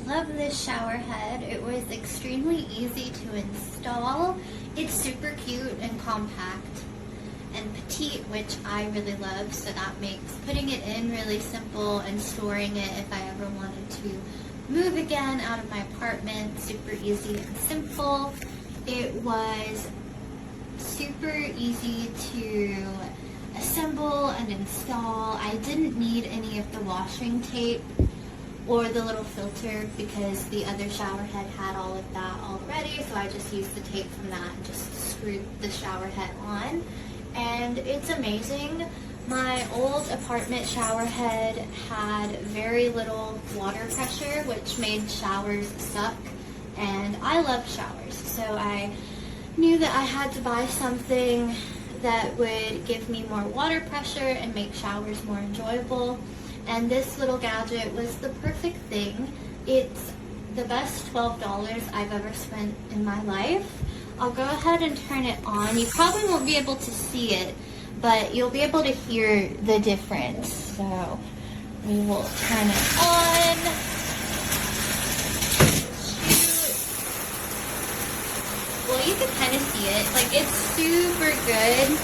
love this shower head. It was extremely easy to install. It's super cute and compact and petite, which I really love, so that makes putting it in really simple and storing it if I ever wanted to move again out of my apartment, super easy and simple. It was super easy to assemble and install. I didn't need any of the washing tape or the little filter because the other shower head had all of that already, so I just used the tape from that and just screwed the shower head on. And it's amazing. My old apartment shower head had very little water pressure, which made showers suck, and I love showers, so I knew that I had to buy something that would give me more water pressure and make showers more enjoyable. And this little gadget was the perfect thing. It's the best $12 I've ever spent in my life. I'll go ahead and turn it on. You probably won't be able to see it, but you'll be able to hear the difference. So we will turn it on. Well, you can kind of see it. Like, it's super good,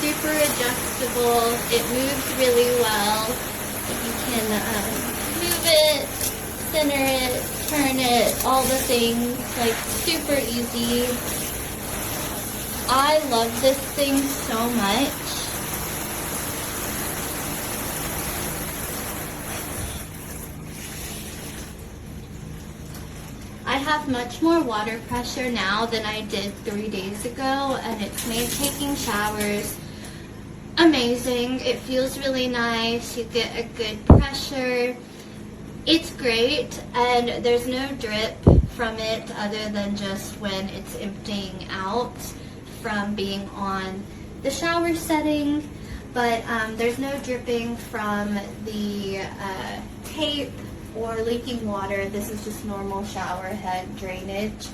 super adjustable. It moves really well. You can move it, center it, turn it, all the things, like super easy. I love this thing so much. I have much more water pressure now than I did 3 days ago, and it's made taking showers amazing. It feels really nice. You get a good pressure. It's great, and there's no drip from it other than just when it's emptying out from being on the shower setting, but there's no dripping from the tape or leaking water. This is just normal shower head drainage,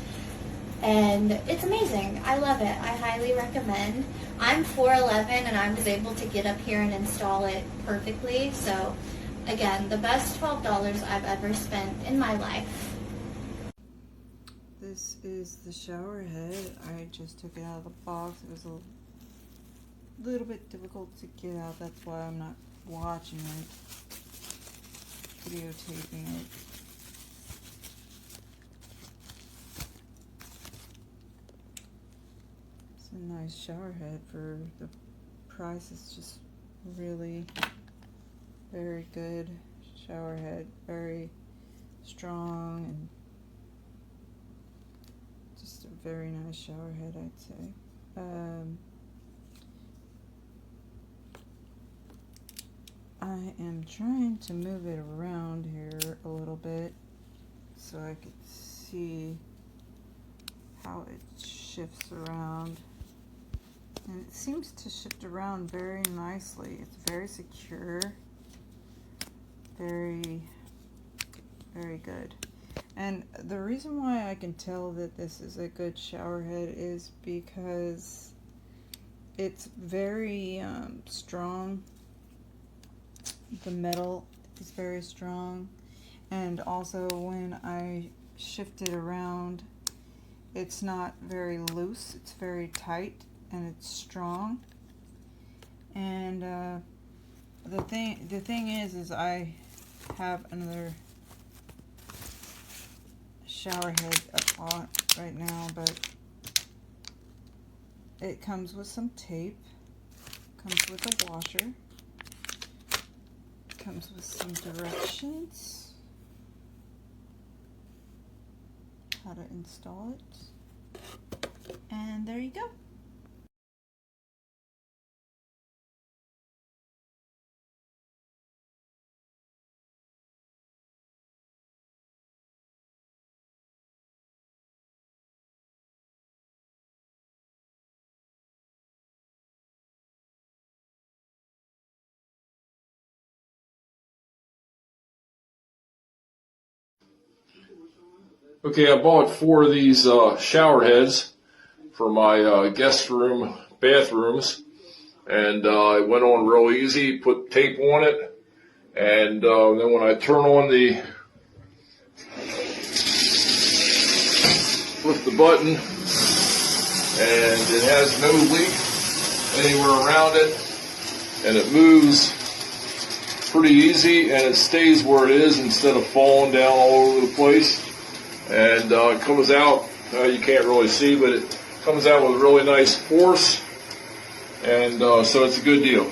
and it's amazing. I love it. I highly recommend. I'm 4'11", and I was able to get up here and install it perfectly, so again, the best $12 I've ever spent in my life. This is the shower head. I just took it out of the box. It was a little bit difficult to get out. That's why I'm not watching it, videotaping it. It's a nice shower head for the price. It's just really very good shower head, very strong, and just a very nice shower head, I'd say. I am trying to move it around here a little bit so I could see how it shifts around. And it seems to shift around very nicely. It's very secure. Very, very good. And the reason why I can tell that this is a good shower head is because it's very strong. The metal is very strong, and also when I shift it around, it's not very loose. It's very tight and it's strong. And the thing is I have another shower head up on right now, but it comes with some tape, comes with a washer, comes with some directions how to install it, and there you go. Okay, I bought 4 of these shower heads for my guest room bathrooms, and it went on real easy. Put tape on it, and then when I turn on the with the button, and it has no leak anywhere around it, and it moves pretty easy, and it stays where it is instead of falling down all over the place. And it comes out, you can't really see, but it comes out with really nice force, and so it's a good deal.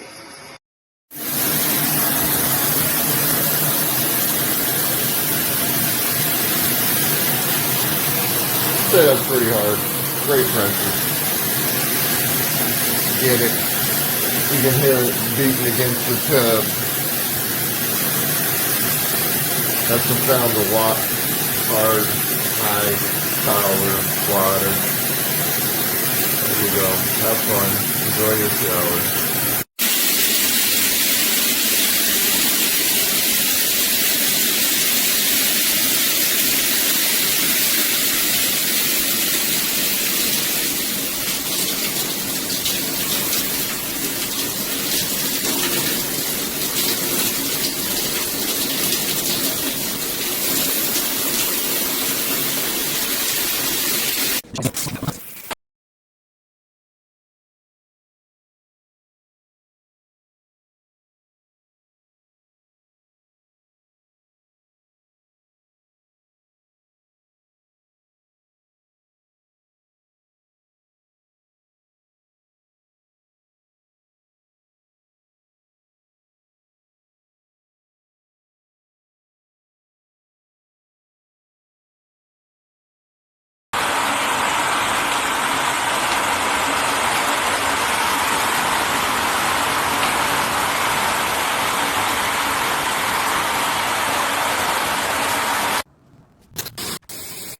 That's pretty hard. Great pressure. Get it. You can hear it beating against the tub. That's the sound of hard, high power water. There you go. Have fun. Enjoy your shower.